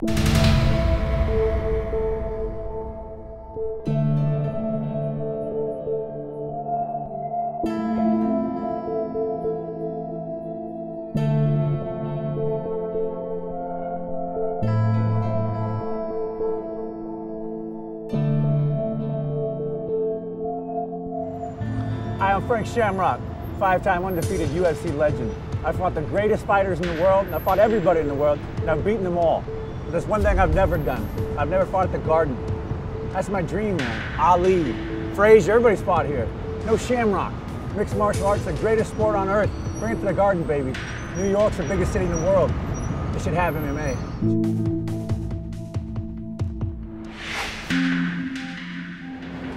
Hi, I'm Frank Shamrock, five-time undefeated UFC legend. I've fought the greatest fighters in the world, and I've fought everybody in the world, and I've beaten them all. But there's one thing I've never done. I've never fought at the Garden. That's my dream, man. Ali, Frazier, everybody's fought here. No Shamrock. Mixed martial arts, the greatest sport on earth. Bring it to the Garden, baby. New York's the biggest city in the world. They should have MMA.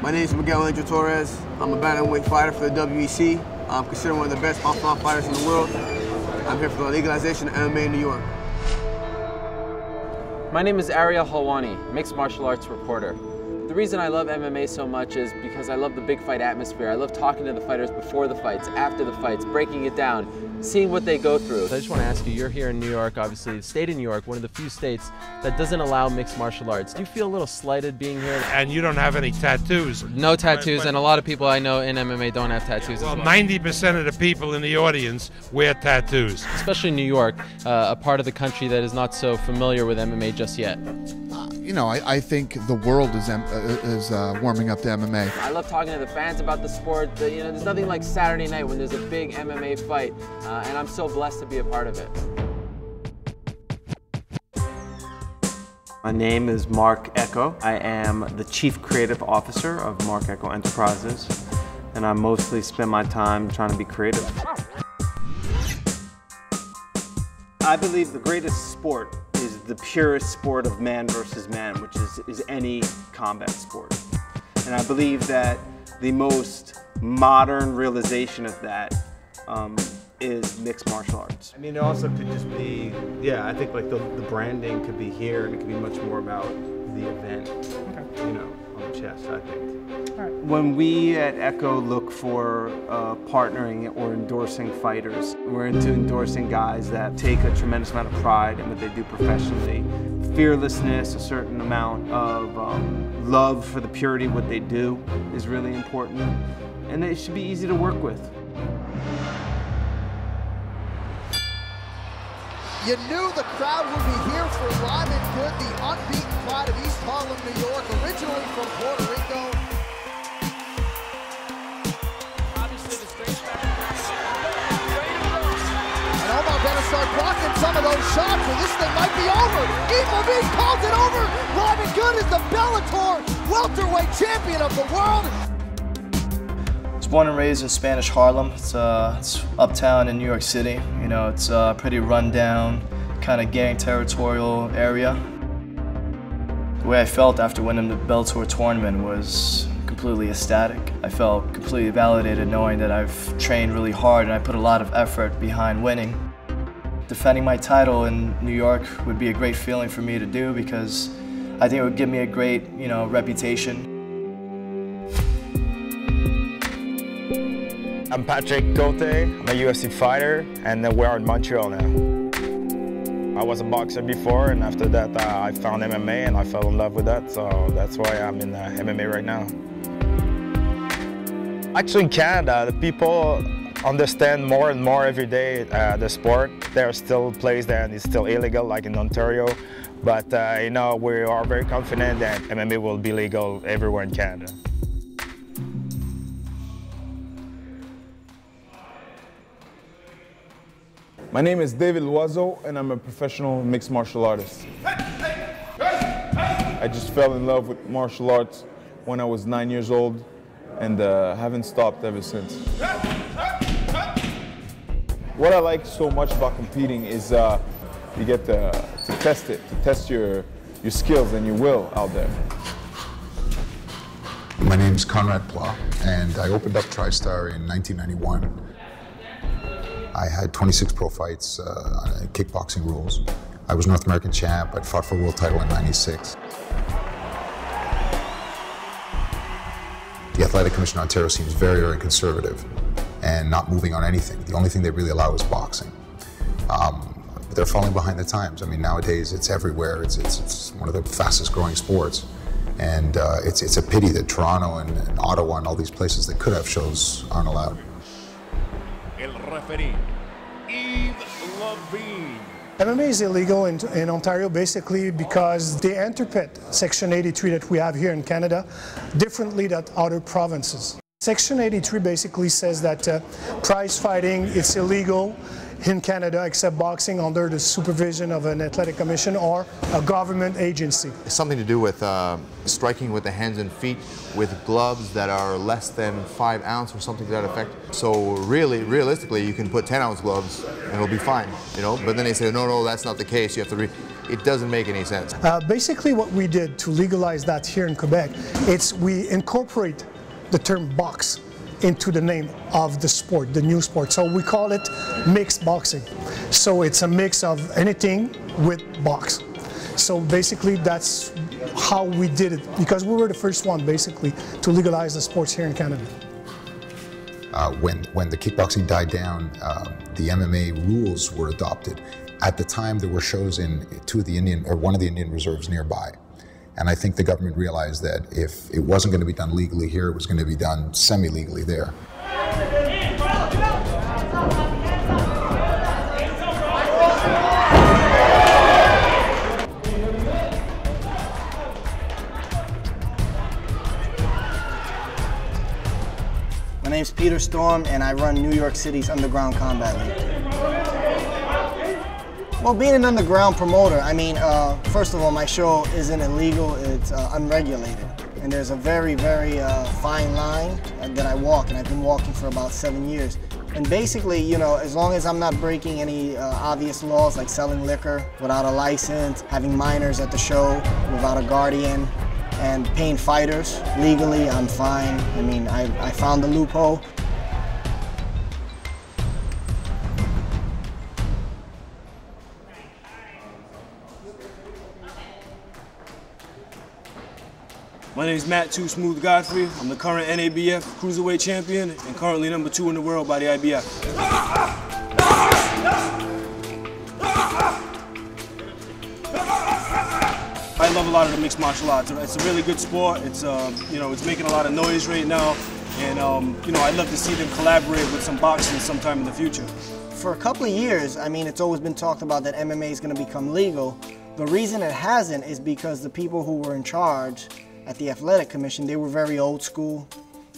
My name is Miguel Angel Torres. I'm a bantamweight fighter for the WEC. I'm considered one of the best off-round fighters in the world. I'm here for the legalization of MMA in New York. My name is Ariel Halwani, mixed martial arts reporter. The reason I love MMA so much is because I love the big fight atmosphere. I love talking to the fighters before the fights, after the fights, breaking it down, seeing what they go through. I just want to ask you, you're here in New York, obviously, the state of New York, one of the few states that doesn't allow mixed martial arts. Do you feel a little slighted being here? And you don't have any tattoos. No tattoos, and a lot of people I know in MMA don't have tattoos Well, as well. 90% of the people in the audience wear tattoos. Especially New York, a part of the country that is not so familiar with MMA just yet. You know, I think the world is warming up to MMA. I love talking to the fans about the sport. You know, there's nothing like Saturday night when there's a big MMA fight, and I'm so blessed to be a part of it. My name is Marc Ecko. I am the Chief Creative Officer of Marc Ecko Enterprises, and I mostly spend my time trying to be creative. I believe the greatest sport is the purest sport of man versus man, which is any combat sport. And I believe that the most modern realization of that is mixed martial arts. I mean, it also could just be, yeah, I think like the branding could be here, and it could be much more about the event, you know, on the chest, I think. When we at Ecko look for partnering or endorsing fighters, we're into endorsing guys that take a tremendous amount of pride in what they do professionally. Fearlessness, a certain amount of love for the purity of what they do is really important, and it should be easy to work with. You knew the crowd would be here for Live and Good, the unbeaten pride of East Harlem, New York, originally from Puerto Rico. Obviously the straight back. And Omar better start blocking some of those shots, or this thing might be over. Imavich calls it over. Live and Good is the Bellator welterweight champion of the world. I was born and raised in Spanish Harlem. It's uptown in New York City. You know, it's a pretty run-down, kind of gang territorial area. The way I felt after winning the Bellator tournament was completely ecstatic. I felt completely validated knowing that I've trained really hard and I put a lot of effort behind winning. Defending my title in New York would be a great feeling for me to do because I think it would give me a great, you know, reputation. I'm Cote. I'm a UFC fighter, and we're in Montreal now. I was a boxer before, and after that I found MMA and I fell in love with that, so that's why I'm in MMA right now. Actually in Canada, the people understand more and more every day the sport. There are still places that it's still illegal, like in Ontario, but you know, we are very confident that MMA will be legal everywhere in Canada. My name is David Loiseau, and I'm a professional mixed martial artist. I just fell in love with martial arts when I was 9 years old, and haven't stopped ever since. What I like so much about competing is you get to test it, to test your skills and your will out there. My name is Conrad Pla, and I opened up TriStar in 1991. I had 26 pro fights, kickboxing rules. I was North American champ. I'd fought for a world title in '96. The Athletic Commission of Ontario seems very, very conservative and not moving on anything. The only thing they really allow is boxing. they're falling behind the times. I mean, nowadays it's everywhere. It's one of the fastest growing sports. And it's a pity that Toronto and Ottawa and all these places that could have shows aren't allowed. El referee, Yves Levine. MMA is illegal in Ontario basically because they interpret Section 83 that we have here in Canada differently than other provinces. Section 83 basically says that prize fighting is illegal in Canada except boxing under the supervision of an athletic commission or a government agency. It's something to do with striking with the hands and feet with gloves that are less than 5 ounces or something to that effect. So realistically, you can put 10-ounce gloves and it'll be fine, you know. But then they say, no, that's not the case. You have to it doesn't make any sense. Basically, what we did to legalize that here in Quebec, we incorporate the term box into the name of the sport, the new sport. So we call it mixed boxing. So it's a mix of anything with box. So basically that's how we did it, because we were the first one basically to legalize the sports here in Canada. When the kickboxing died down, the MMA rules were adopted. At the time, there were shows in one of the Indian reserves nearby. And I think the government realized that if it wasn't going to be done legally here, it was going to be done semi-legally there. My name's Peter Storm, and I run New York City's Underground Combat League. Well, being an underground promoter, I mean, first of all, my show isn't illegal, it's unregulated. And there's a very, very fine line that I walk, and I've been walking for about 7 years. And basically, you know, as long as I'm not breaking any obvious laws like selling liquor without a license, having minors at the show without a guardian, and paying fighters legally, I'm fine. I mean, I found the loophole. My name is Matt Too Smooth Godfrey. I'm the current NABF Cruiserweight Champion and currently #2 in the world by the IBF. I love a lot of the mixed martial arts. It's a really good sport. It's you know, it's making a lot of noise right now, and you know, I'd love to see them collaborate with some boxing sometime in the future. For a couple of years, I mean, it's always been talked about that MMA is going to become legal. The reason it hasn't is because the people who were in charge at the Athletic Commission, they were very old school.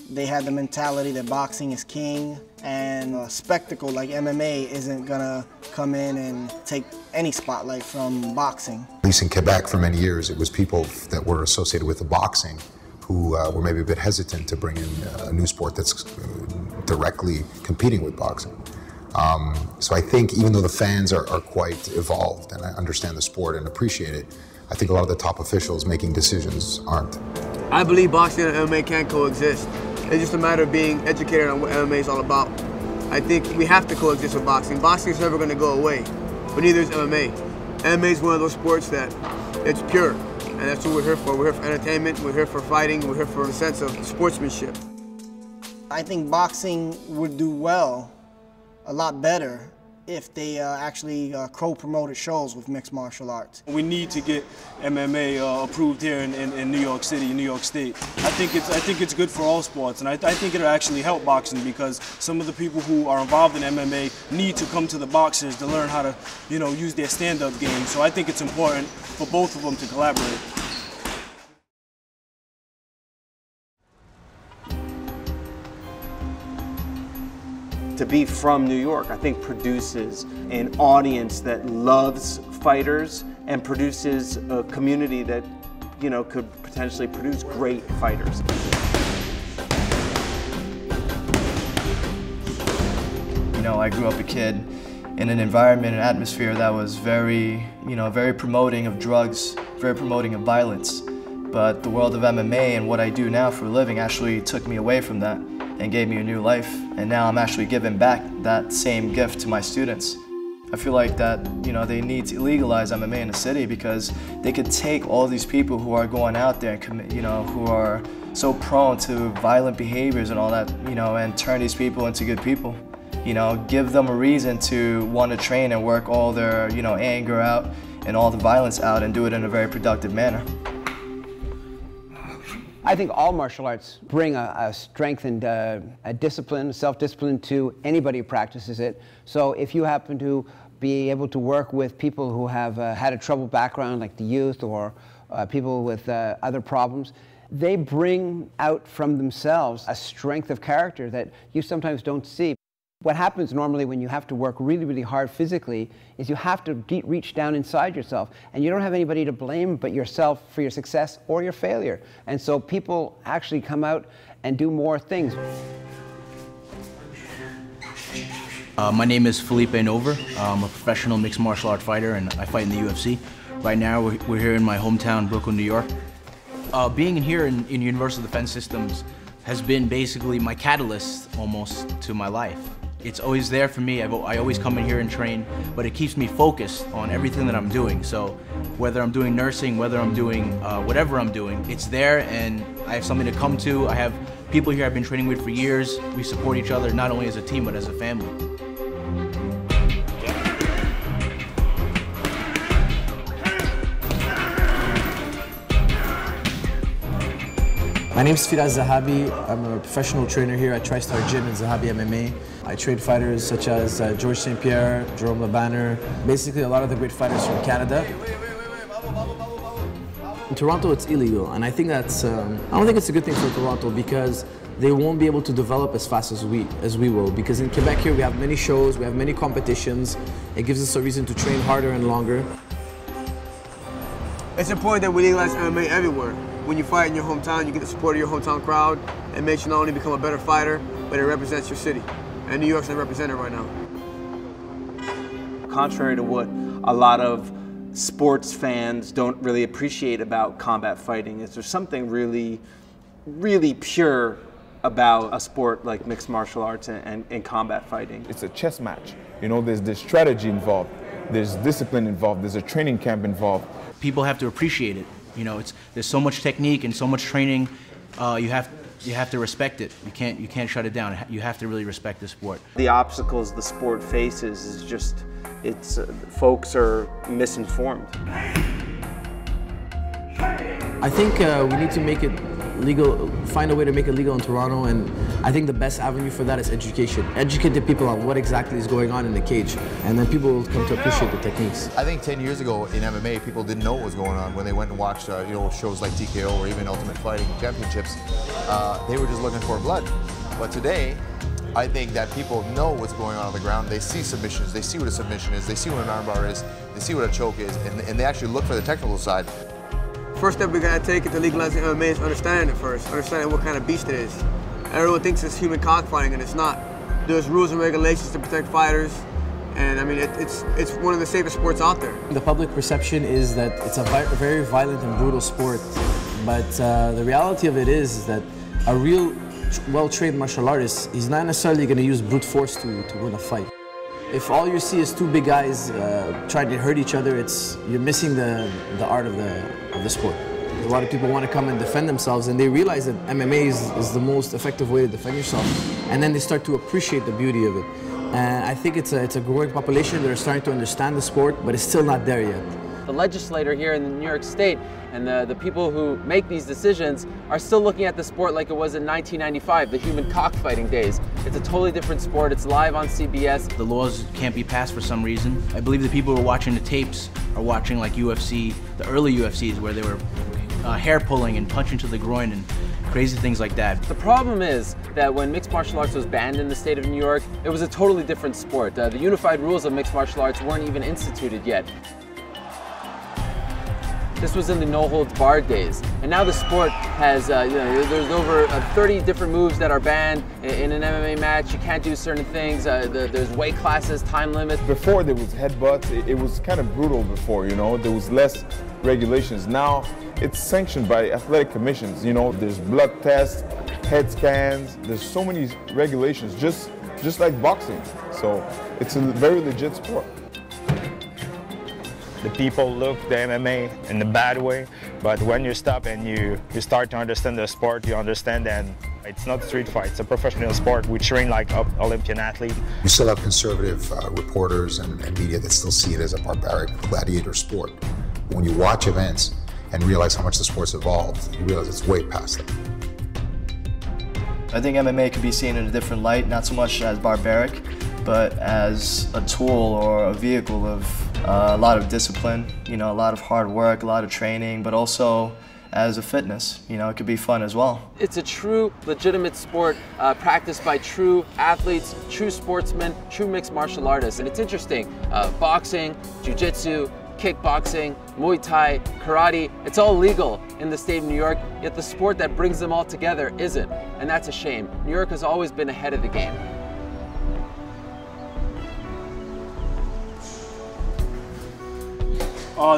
They had the mentality that boxing is king, and a spectacle like MMA isn't gonna come in and take any spotlight from boxing. At least in Quebec for many years, it was people that were associated with the boxing who were maybe a bit hesitant to bring in a new sport that's directly competing with boxing. So I think even though the fans are quite evolved and I understand the sport and appreciate it, I think a lot of the top officials making decisions aren't. I believe boxing and MMA can coexist. It's just a matter of being educated on what MMA is all about. I think we have to coexist with boxing. Boxing is never going to go away, but neither is MMA. MMA is one of those sports that it's pure, and that's what we're here for. We're here for entertainment, we're here for fighting, we're here for a sense of sportsmanship. I think boxing would do well, a lot better, if they actually co-promoted shows with mixed martial arts. We need to get MMA approved here in New York City, New York State. I think it's good for all sports, and I think it'll actually help boxing because some of the people who are involved in MMA need to come to the boxers to learn how to, you know, use their stand-up game. So I think it's important for both of them to collaborate. To be from New York, I think produces an audience that loves fighters and produces a community that, you know, could potentially produce great fighters. You know, I grew up a kid in an environment, an atmosphere that was very, you know, very promoting of drugs, very promoting of violence. But the world of MMA and what I do now for a living actually took me away from that and gave me a new life. And now I'm actually giving back that same gift to my students. I feel like that, you know, they need to legalize MMA in the city because they could take all these people who are going out there and commit, you know, who are so prone to violent behaviors and all that, you know, and turn these people into good people. You know, give them a reason to want to train and work all their, you know, anger out and all the violence out and do it in a very productive manner. I think all martial arts bring a strength and a discipline, self-discipline to anybody who practices it. So if you happen to be able to work with people who have had a troubled background, like the youth or people with other problems, they bring out from themselves a strength of character that you sometimes don't see. What happens normally when you have to work really, really hard physically is you have to reach down inside yourself, and you don't have anybody to blame but yourself for your success or your failure. And so people actually come out and do more things. My name is Felipe Nover. I'm a professional mixed martial art fighter, and I fight in the UFC. Right now, we're here in my hometown, Brooklyn, New York. Being here in Universal Defense Systems has been basically my catalyst almost to my life. It's always there for me. I always come in here and train, but it keeps me focused on everything that I'm doing. So whether I'm doing nursing, whether I'm doing whatever I'm doing, it's there and I have something to come to. I have people here I've been training with for years. We support each other, not only as a team, but as a family. My name is Firas Zahabi. I'm a professional trainer here at TriStar Gym in Zahabi MMA. I train fighters such as George St. Pierre, Jerome LeBanner, basically a lot of the great fighters from Canada. In Toronto, it's illegal, and I think that's, I don't think it's a good thing for Toronto because they won't be able to develop as fast as we will. Because in Quebec here, we have many shows, we have many competitions. It gives us a reason to train harder and longer. It's important that we legalize MMA everywhere. When you fight in your hometown, you get the support of your hometown crowd. It makes you not only become a better fighter, but it represents your city. And New York's not represented right now. Contrary to what a lot of sports fans don't really appreciate about combat fighting, is there something really, really pure about a sport like mixed martial arts and combat fighting. It's a chess match. You know, there's strategy involved, there's discipline involved, there's a training camp involved. People have to appreciate it. You know, there's so much technique and so much training. You have to respect it. You can't shut it down. You have to really respect the sport. The obstacles the sport faces is just, folks are misinformed. I think we need to make it legal, find a way to make it legal in Toronto, and I think the best avenue for that is education. Educate the people on what exactly is going on in the cage, and then people will come to appreciate the techniques. I think 10 years ago in MMA, people didn't know what was going on when they went and watched you know, shows like TKO or even Ultimate Fighting Championships. They were just looking for blood. But today, I think that people know what's going on the ground. They see submissions, they see what a submission is, they see what an armbar is, they see what a choke is, and they actually look for the technical side. First step we gotta take into legalizing MMA is understanding it first, understanding what kind of beast it is. Everyone thinks it's human cockfighting, and it's not. There's rules and regulations to protect fighters, and I mean, it's one of the safest sports out there. The public perception is that it's a very violent and brutal sport, but the reality of it is that a real well-trained martial artist is not necessarily going to use brute force to win a fight. If all you see is two big guys trying to hurt each other, you're missing the art of the sport. A lot of people want to come and defend themselves, and they realize that MMA is the most effective way to defend yourself, and then they start to appreciate the beauty of it. And I think it's a growing population that are starting to understand the sport, but it's still not there yet. The legislator here in New York State and the people who make these decisions are still looking at the sport like it was in 1995, the human cockfighting days. It's a totally different sport. It's live on CBS. The laws can't be passed for some reason. I believe the people who are watching the tapes are watching like UFC, the early UFCs, where they were hair pulling and punching to the groin and crazy things like that. The problem is that when mixed martial arts was banned in the state of New York, it was a totally different sport. The unified rules of mixed martial arts weren't even instituted yet. This was in the no-holds-barred days, and now the sport has, there's over 30 different moves that are banned in an MMA match. You can't do certain things. There's weight classes, time limits. Before there was headbutts, it was kind of brutal before, you know. There was less regulations. Now it's sanctioned by athletic commissions. You know, there's blood tests, head scans. There's so many regulations, just like boxing. So it's a very legit sport. The people look the MMA in a bad way, but when you stop and you start to understand the sport, you understand and It's not a street fight, it's a professional sport. We train like Olympian athlete. You still have conservative reporters and media that still see it as a barbaric gladiator sport. When you watch events and realize how much the sport's evolved, you realize it's way past that. I think MMA can be seen in a different light, not so much as barbaric, but as a tool or a vehicle of a lot of discipline, a lot of hard work, a lot of training, but also as a fitness. It could be fun as well. It's a true, legitimate sport practiced by true athletes, true sportsmen, true mixed martial artists. And it's interesting, boxing, jiu-jitsu, kickboxing, Muay Thai, karate, it's all legal in the state of New York, yet the sport that brings them all together isn't. And that's a shame. New York has always been ahead of the game.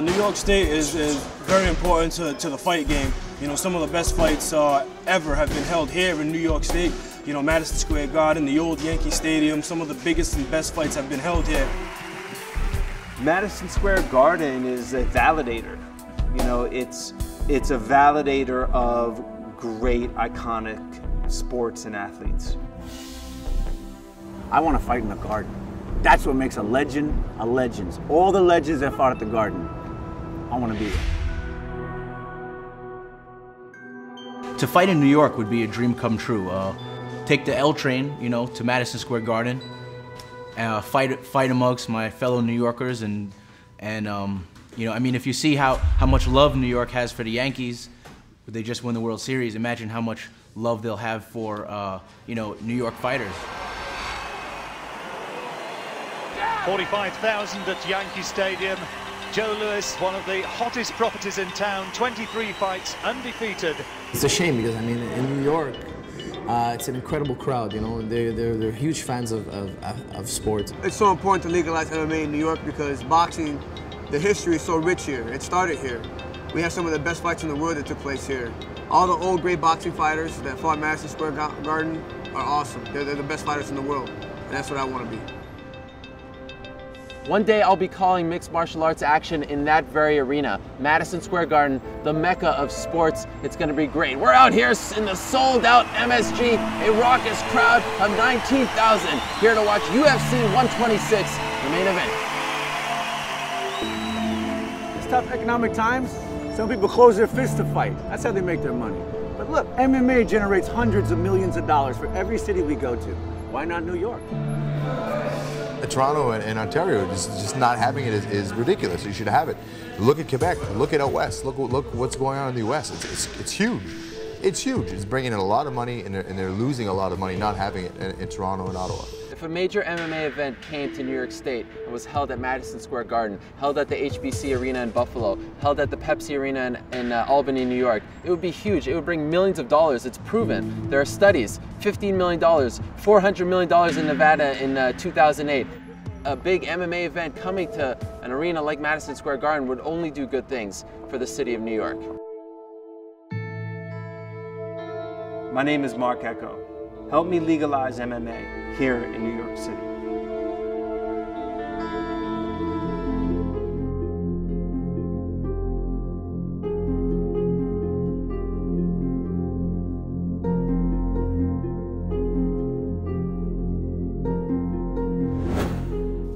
New York State is very important to the fight game. Some of the best fights ever have been held here in New York State. Madison Square Garden, the old Yankee Stadium, some of the biggest and best fights have been held here. Madison Square Garden is a validator. It's a validator of great, iconic sports and athletes. I want to fight in the Garden. That's what makes a legend a legend. All the legends that fought at the Garden, I want to be there. To fight in New York would be a dream come true. Take the L train, to Madison Square Garden. Fight amongst my fellow New Yorkers, and if you see how much love New York has for the Yankees, they just won the World Series. Imagine how much love they'll have for New York fighters. 45,000 at Yankee Stadium. Joe Louis, one of the hottest properties in town, 23 fights, undefeated. It's a shame because, in New York, it's an incredible crowd, They're huge fans of sports. It's so important to legalize MMA in New York because boxing, the history is so rich here. It started here. We have some of the best fights in the world that took place here. All the old great boxing fighters that fought Madison Square Garden are awesome. They're the best fighters in the world, and that's what I want to be. One day I'll be calling mixed martial arts action in that very arena. Madison Square Garden, the mecca of sports. It's gonna be great. We're out here in the sold out MSG, a raucous crowd of 19,000 here to watch UFC 126, the main event. It's tough economic times. Some people close their fists to fight. That's how they make their money. But look, MMA generates hundreds of millions of dollars for every city we go to. Why not New York? Toronto and Ontario, just not having it is ridiculous. You should have it. Look at Quebec. Look at out west. Look what's going on in the U.S. It's huge. It's huge. It's bringing in a lot of money, and they're losing a lot of money not having it in Toronto and Ottawa. If a major MMA event came to New York State and was held at Madison Square Garden, held at the HBC Arena in Buffalo, held at the Pepsi Arena in Albany, New York, it would be huge. It would bring millions of dollars. It's proven. There are studies. $15 million, $400 million in Nevada in 2008. A big MMA event coming to an arena like Madison Square Garden would only do good things for the city of New York. My name is Marc Ecko. Help me legalize MMA here in New York City.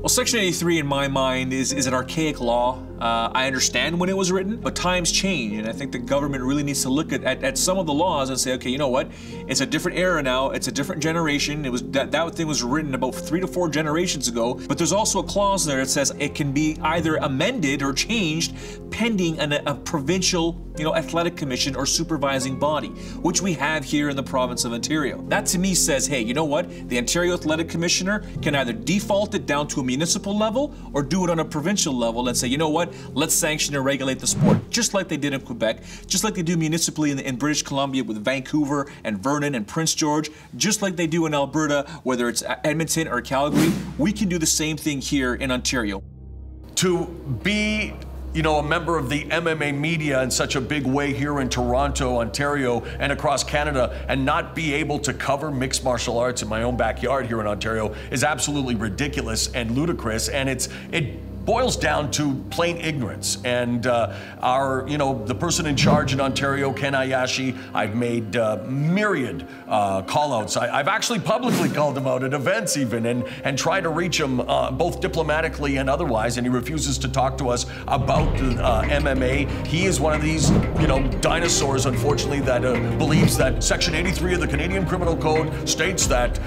Well, Section 83 in my mind is an archaic law. I understand when it was written, but times change, and I think the government really needs to look at some of the laws and say, okay, you know what? It's a different era now. It's a different generation. It was that thing was written about 3 to 4 generations ago. But there's also a clause there that says it can be either amended or changed pending a provincial, athletic commission or supervising body, which we have here in the province of Ontario. That to me says, hey, you know what? The Ontario Athletic Commissioner can either default it down to a municipal level or do it on a provincial level and say, you know what? Let's sanction and regulate the sport, just like they did in Quebec, just like they do municipally in British Columbia with Vancouver and Vernon and Prince George, just like they do in Alberta, whether it's Edmonton or Calgary. We can do the same thing here in Ontario. To be a member of the MMA media in such a big way here in Toronto, Ontario, and across Canada, and not be able to cover mixed martial arts in my own backyard here in Ontario is absolutely ridiculous and ludicrous, and it boils down to plain ignorance. And the person in charge in Ontario, Ken Hayashi, I've made myriad call-outs. I've actually publicly called him out at events even and tried to reach him both diplomatically and otherwise, and he refuses to talk to us about MMA. He is one of these, dinosaurs, unfortunately, that believes that Section 83 of the Canadian Criminal Code states that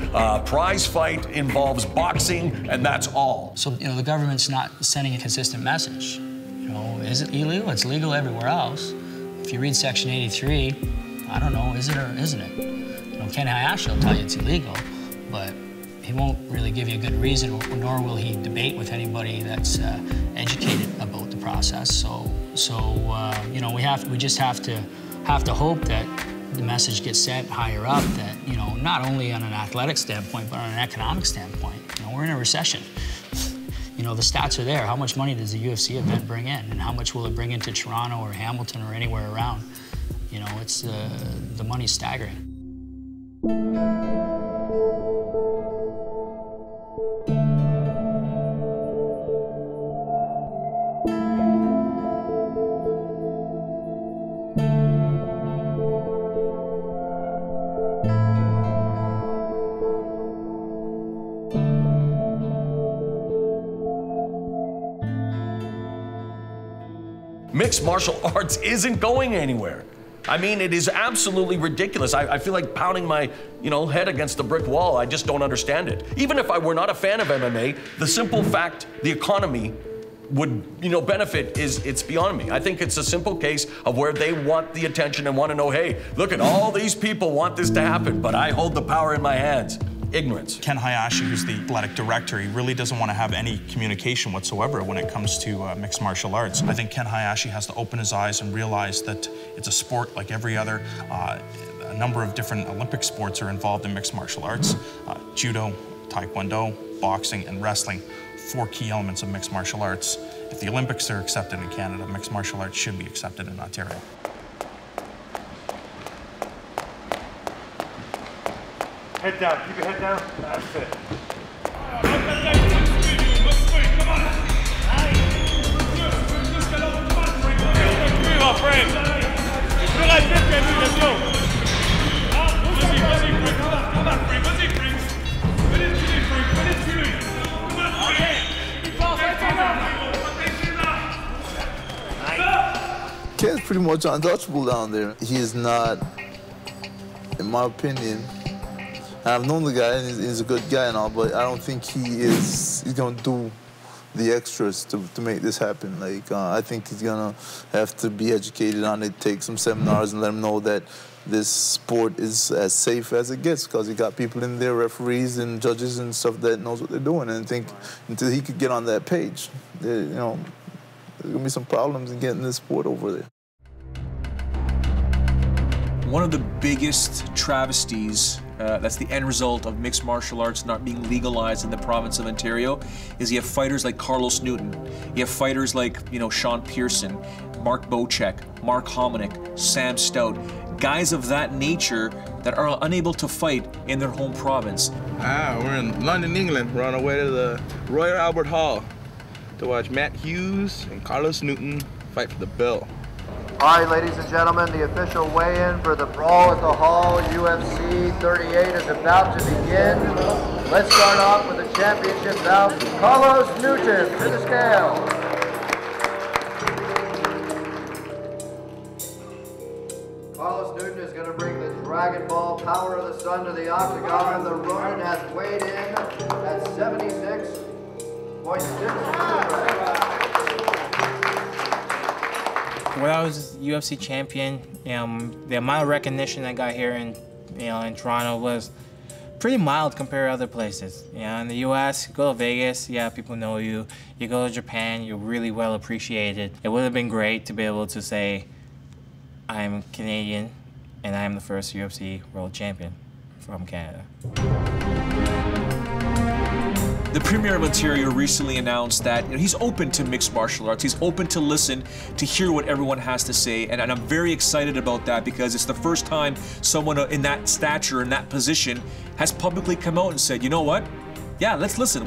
prize fight involves boxing, and that's all. So, the government's not sending a consistent message. Is it illegal? It's legal everywhere else. If you read Section 83, I don't know, is it or isn't it? Ken Hayashi will tell you it's illegal, but he won't really give you a good reason, nor will he debate with anybody that's educated about the process. So we just have to hope that the message gets sent higher up that, not only on an athletic standpoint, but on an economic standpoint. We're in a recession. The stats are there. How much money does the UFC event bring in? And how much will it bring into Toronto or Hamilton or anywhere around? It's the money's staggering. Mixed martial arts isn't going anywhere. I mean, it is absolutely ridiculous. I feel like pounding my, head against the brick wall. I just don't understand it. Even if I were not a fan of MMA, the simple fact the economy would, benefit it's beyond me. I think it's a simple case of where they want the attention and want to know, hey, look at all these people want this to happen, but I hold the power in my hands. Ignorance. Ken Hayashi, who's the athletic director, he really doesn't want to have any communication whatsoever when it comes to mixed martial arts. I think Ken Hayashi has to open his eyes and realize that it's a sport like every other. A number of different Olympic sports are involved in mixed martial arts. Judo, Taekwondo, boxing, and wrestling, 4 key elements of mixed martial arts. If the Olympics are accepted in Canada, mixed martial arts should be accepted in Ontario. Head down, keep your head down. That's it. Ken's pretty much untouchable down there. He is not, in my opinion, I've known the guy, and he's a good guy and all, but I don't think he's gonna do the extras to make this happen. I think he's gonna have to be educated on it, take some seminars and let him know that this sport is as safe as it gets, because you got people in there, referees and judges and stuff that knows what they're doing. And I think until he could get on that page, there's gonna be some problems in getting this sport over there. One of the biggest travesties that's the end result of mixed martial arts not being legalized in the province of Ontario is you have fighters like Carlos Newton, you have fighters like, Sean Pearson, Mark Bocek, Mark Hominick, Sam Stout, guys of that nature that are unable to fight in their home province. We're in London, England. We're on our way to the Royal Albert Hall to watch Matt Hughes and Carlos Newton fight for the belt. All right, ladies and gentlemen, the official weigh-in for the Brawl at the Hall UFC 38 is about to begin. Let's start off with the championship bout. Carlos Newton to the scale. Carlos Newton is going to bring the Dragon Ball Power of the Sun to the octagon. The Ronin has weighed in at 76.6 kilograms. When I was UFC champion, the amount of recognition I got here in Toronto was pretty mild compared to other places. In the US, you go to Vegas, people know you. You go to Japan, you're really well appreciated. It would have been great to be able to say, I'm Canadian and I'm the first UFC world champion from Canada. The Premier of Ontario recently announced that he's open to mixed martial arts. He's open to listen, to hear what everyone has to say, and I'm very excited about that because it's the first time someone in that stature, in that position, has publicly come out and said, you know what? Yeah, let's listen.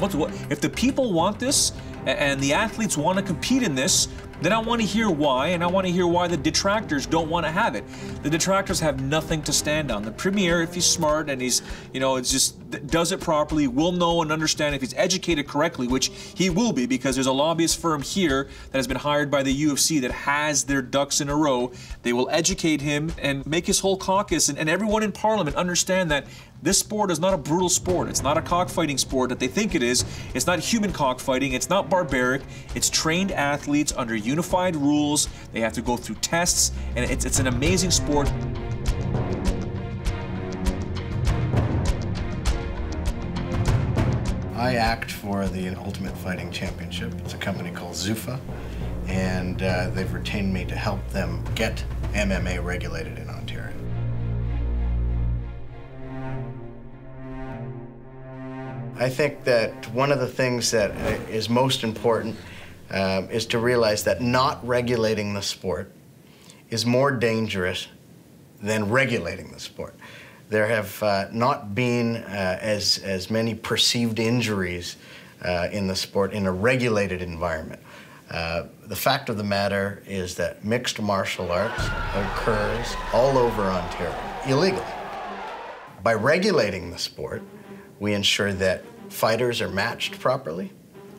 If the people want this, and the athletes want to compete in this, then I want to hear why, and I want to hear why the detractors don't want to have it. The detractors have nothing to stand on. The premier, if he's smart and he's, it's just does it properly, will know and understand if he's educated correctly, which he will be, because there's a lobbyist firm here that has been hired by the UFC that has their ducks in a row. They will educate him and make his whole caucus and everyone in Parliament understand that this sport is not a brutal sport. It's not a cockfighting sport that they think it is. It's not human cockfighting. It's not barbaric. It's trained athletes under unified rules. They have to go through tests, and it's an amazing sport. I act for the Ultimate Fighting Championship. It's a company called Zuffa, and they've retained me to help them get MMA regulated in Ontario. I think that one of the things that is most important is to realize that not regulating the sport is more dangerous than regulating the sport. There have not been as many perceived injuries in the sport in a regulated environment. The fact of the matter is that mixed martial arts occurs all over Ontario illegally. By regulating the sport, we ensure that fighters are matched properly.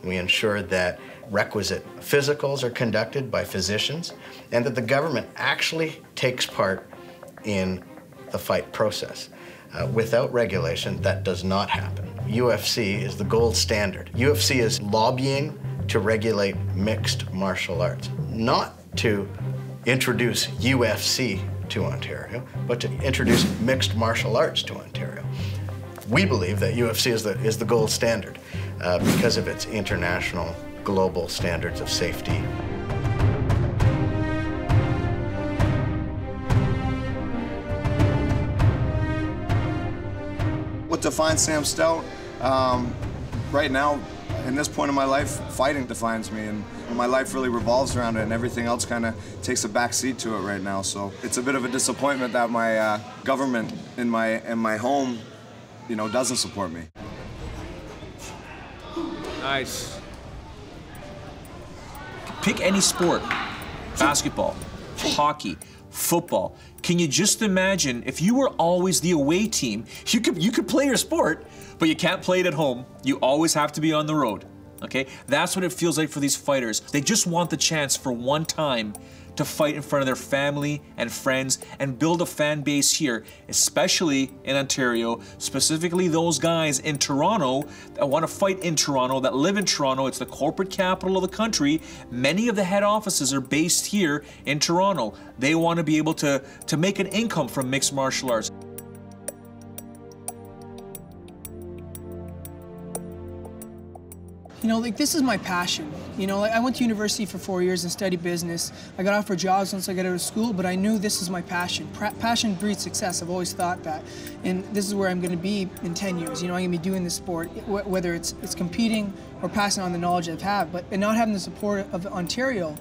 We ensure that requisite physicals are conducted by physicians, and that the government actually takes part in the fight process. Without regulation, that does not happen. UFC is the gold standard. UFC is lobbying to regulate mixed martial arts, not to introduce UFC to Ontario, but to introduce mixed martial arts to Ontario. We believe that UFC is the gold standard because of its international, global standards of safety. What defines Sam Stout? Right now, in this point in my life, fighting defines me, and my life really revolves around it, and everything else kind of takes a back seat to it right now. So it's a bit of a disappointment that my government in my home, doesn't support me. Nice. Pick any sport. Basketball, hockey, football. Can you just imagine if you were always the away team? You could play your sport, but you can't play it at home. You always have to be on the road. Okay? That's what it feels like for these fighters. They just want the chance for one time to fight in front of their family and friends and build a fan base here, especially in Ontario, specifically those guys in Toronto that want to fight in Toronto, that live in Toronto. It's the corporate capital of the country. Many of the head offices are based here in Toronto. They want to be able to make an income from mixed martial arts. This is my passion. I went to university for 4 years and studied business. I got offered jobs once I got out of school, but I knew this is my passion. Passion breeds success. I've always thought that. And this is where I'm going to be in 10 years. I'm going to be doing this sport, whether it's competing or passing on the knowledge I've had, and not having the support of Ontario,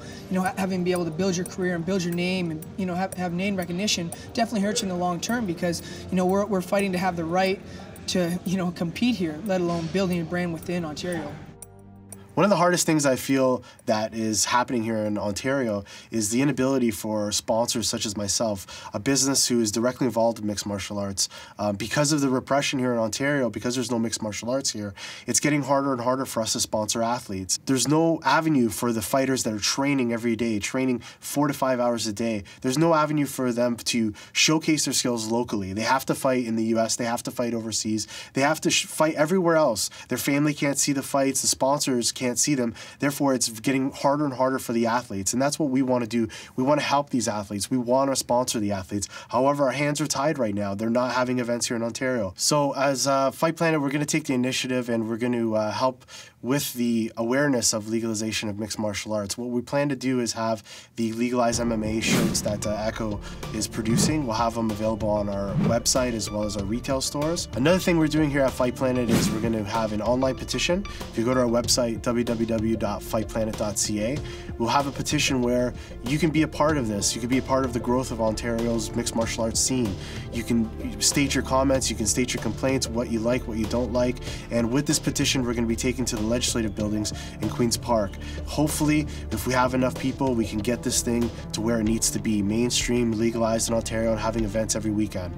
having to be able to build your career and build your name and, have name recognition definitely hurts you in the long term because, we're fighting to have the right to, compete here, let alone building a brand within Ontario. One of the hardest things I feel that is happening here in Ontario is the inability for sponsors such as myself, a business who is directly involved in mixed martial arts. Because of the repression here in Ontario, because there's no mixed martial arts here, it's getting harder and harder for us to sponsor athletes. There's no avenue for the fighters that are training every day, training 4 to 5 hours a day. There's no avenue for them to showcase their skills locally. They have to fight in the US, they have to fight overseas, they have to fight everywhere else. Their family can't see the fights, the sponsors can't see them. Therefore, it's getting harder and harder for the athletes. And that's what we want to do. We want to help these athletes. We want to sponsor the athletes. However, our hands are tied right now. They're not having events here in Ontario. So as Fight Planet, we're going to take the initiative and we're going to help with the awareness of legalization of mixed martial arts. What we plan to do is have the Legalize MMA shirts that Ecko is producing. We'll have them available on our website as well as our retail stores. Another thing we're doing here at Fight Planet is we're going to have an online petition. If you go to our website, www.fightplanet.ca, we'll have a petition where you can be a part of this. You can be a part of the growth of Ontario's mixed martial arts scene. You can state your comments, you can state your complaints, what you like, what you don't like. And with this petition, we're going to be taking to the legislative buildings in Queen's Park. Hopefully, if we have enough people, we can get this thing to where it needs to be, mainstream, legalized in Ontario, and having events every weekend.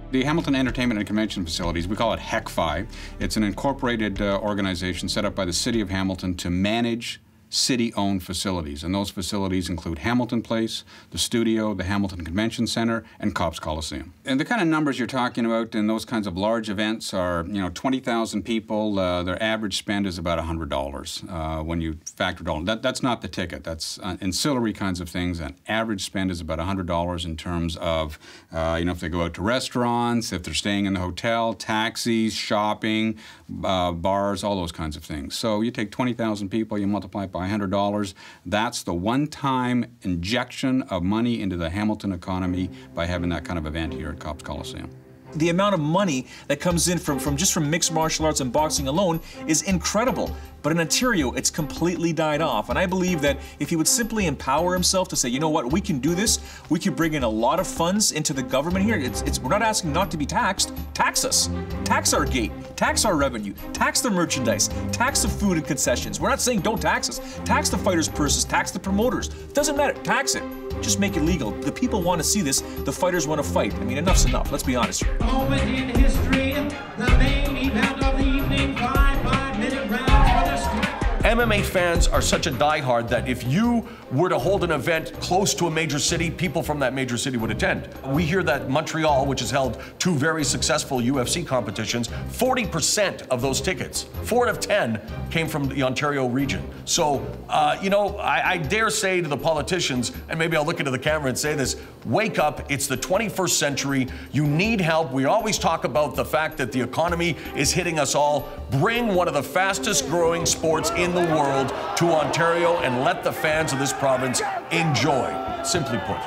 The Hamilton Entertainment and Convention Facilities, we call it HECFI. It's an incorporated organization set up by the City of Hamilton to manage city-owned facilities, and those facilities include Hamilton Place, the Studio, the Hamilton Convention Center, and Cops Coliseum. And the kind of numbers you're talking about in those kinds of large events are, 20,000 people. Their average spend is about $100 when you factor it all. That's not the ticket. That's ancillary kinds of things. An average spend is about $100 in terms of, if they go out to restaurants, if they're staying in the hotel, taxis, shopping, bars, all those kinds of things. So you take 20,000 people, you multiply it by $100. That's the one-time injection of money into the Hamilton economy by having that kind of event here at Cops Coliseum. The amount of money that comes in from mixed martial arts and boxing alone is incredible. But in Ontario, it's completely died off. And I believe that if he would simply empower himself to say, you know what, we can do this, we can bring in a lot of funds into the government here. We're not asking not to be taxed. Tax us. Tax our gate. Tax our revenue. Tax the merchandise. Tax the food and concessions. We're not saying don't tax us. Tax the fighters' purses. Tax the promoters. Doesn't matter. Tax it. Just make it legal. The people want to see this. The fighters want to fight. I mean, enough's enough. Let's be honest here. Moment in history, the main event of the evening, 5-minute round for the strike. MMA fans are such a diehard that if you were to hold an event close to a major city, people from that major city would attend. We hear that Montreal, which has held 2 very successful UFC competitions, 40% of those tickets, 4 out of 10, came from the Ontario region. So, I dare say to the politicians, and maybe I'll look into the camera and say this, wake up, it's the 21st century, you need help. We always talk about the fact that the economy is hitting us all. Bring one of the fastest growing sports in the world to Ontario and let the fans of this province enjoy, simply put.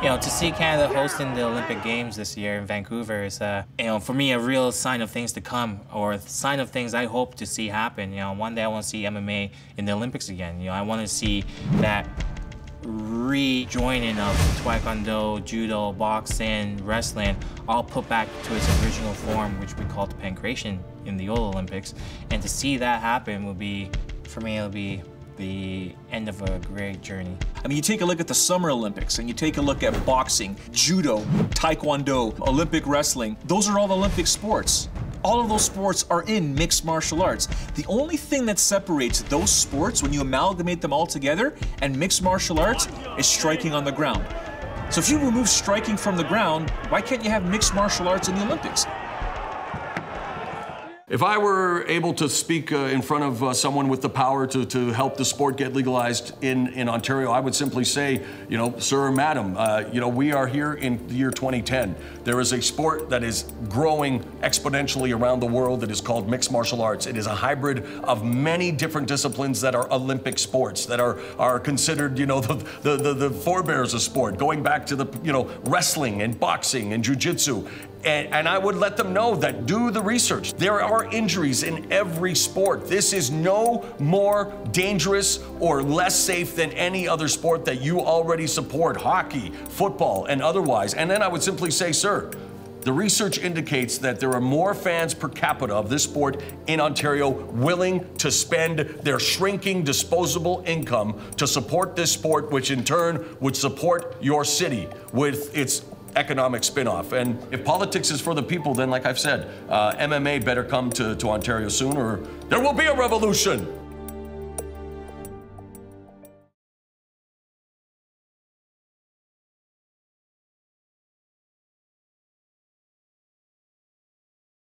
To see Canada hosting the Olympic Games this year in Vancouver is, for me, a real sign of things to come, or a sign of things I hope to see happen. One day I want to see MMA in the Olympics again. I want to see that rejoining of Taekwondo, Judo, boxing, wrestling, all put back to its original form, which we called pancration in the old Olympics. And to see that happen would be, for me, it'll be the end of a great journey. I mean, you take a look at the Summer Olympics and you take a look at boxing, judo, taekwondo, Olympic wrestling. Those are all Olympic sports. All of those sports are in mixed martial arts. The only thing that separates those sports when you amalgamate them all together and mixed martial arts is striking on the ground. So if you remove striking from the ground, why can't you have mixed martial arts in the Olympics? If I were able to speak in front of someone with the power to help the sport get legalized in Ontario, I would simply say, sir or madam, we are here in the year 2010. There is a sport that is growing exponentially around the world that is called mixed martial arts. It is a hybrid of many different disciplines that are Olympic sports, that are considered, the forebears of sport, going back to the, wrestling and boxing and jiu-jitsu. And I would let them know that do the research. There are injuries in every sport. This is no more dangerous or less safe than any other sport that you already support, hockey, football, and otherwise. And then I would simply say, sir, the research indicates that there are more fans per capita of this sport in Ontario willing to spend their shrinking disposable income to support this sport, which in turn would support your city with its economic spin-off. And if politics is for the people, then like I've said, MMA better come to Ontario soon or there will be a revolution.